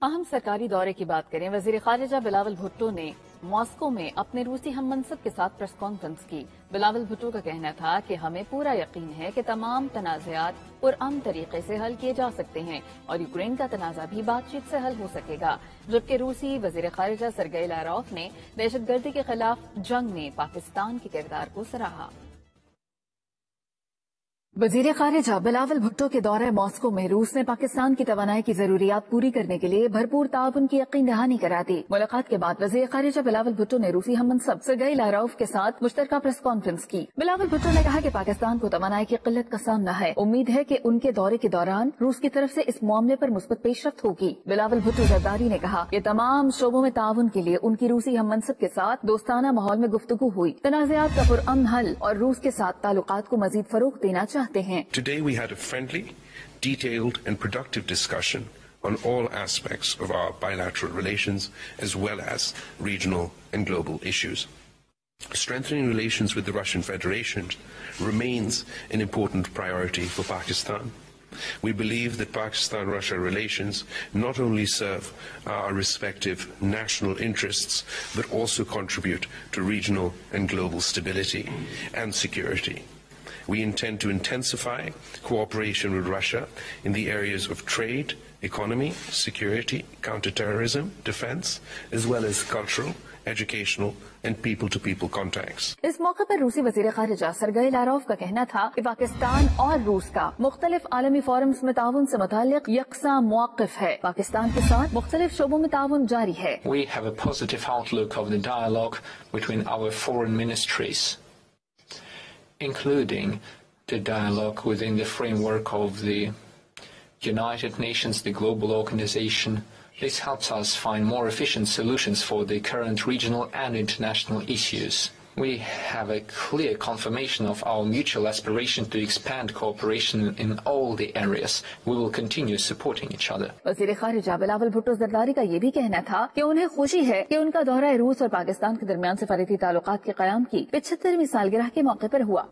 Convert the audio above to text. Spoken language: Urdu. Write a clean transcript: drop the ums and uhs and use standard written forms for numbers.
اہم سرکاری دورے کی بات کریں، وزیر خارجہ بلاول بھٹو نے ماسکو میں اپنے روسی ہم منصب کے ساتھ پریس کانفرنس کی۔ بلاول بھٹو کا کہنا تھا کہ ہمیں پورا یقین ہے کہ تمام تنازعات پرامن طریقے سے حل کیے جا سکتے ہیں اور یوکرین کا تنازع بھی بات چیت سے حل ہو سکے گا، جبکہ روسی وزیر خارجہ سرگئی لاروف نے دہشت گردی کے خلاف جنگ میں پاکستان کے کردار کو سراہا۔ وزیر خارجہ بلاول بھٹو کے دورہ ماسکو میں روس نے پاکستان کی توانائی کی ضروریات پوری کرنے کے لیے بھرپور تعاون کی یقین دہانی کرا دی۔ ملاقات کے بعد وزیر خارجہ بلاول بھٹو نے روسی ہم منصب سرگئی لاروف کے ساتھ مشترکہ پریس کانفرنس کی۔ بلاول بھٹو نے کہا کہ پاکستان کو توانائی کی قلت کا سامنا ہے، امید ہے کہ ان کے دورے کے دوران روس کی طرف سے اس معاملے پر مثبت پیش رفت ہوگی۔ بلاول بھٹو زرداری نے کہا کہ تمام شعبوں میں تعاون کے لیے ان کی روسی ہم منصب کے ساتھ دوستانہ ماحول میں گفتگو ہوئی، تنازعات کا پرامن حل اور روس کے ساتھ تعلقات کو مزید فروغ دینا چاہتے ہیں۔ Today we had a friendly, detailed and productive discussion on all aspects of our bilateral relations as well as regional and global issues. Strengthening relations with the Russian Federation remains an important priority for Pakistan. We believe that Pakistan-Russia relations not only serve our respective national interests but also contribute to regional and global stability and security. We intend to intensify cooperation with Russia in the areas of trade, economy, security, counterterrorism, defense, as well as cultural, educational and people-to-people contacts. اس موقع پر روسی وزیر خارجہ سرگئی لاروف کا کہنا تھا کہ پاکستان اور روس کا مختلف عالمی فورمز میں تعاون سے متعلق یکساں موقف ہے، پاکستان کے ساتھ مختلف شعبوں میں تعاون جاری ہے۔ We have a positive outlook of the dialogue between our foreign ministries, including the dialogue within the framework of the United Nations, the global organization. This helps us find more efficient solutions for the current regional and international issues. We have a clear confirmation of our mutual aspiration to expand cooperation in all the areas. We will continue supporting each other. وزیر خارجہ بلاول بھٹو زرداری کا یہ بھی کہنا تھا کہ انہیں خوشی ہے کہ ان کا دورہ روس اور پاکستان کے درمیان سفارتی تعلقات کے قیام کی 75ویں سالگرہ کے موقع پر ہوا۔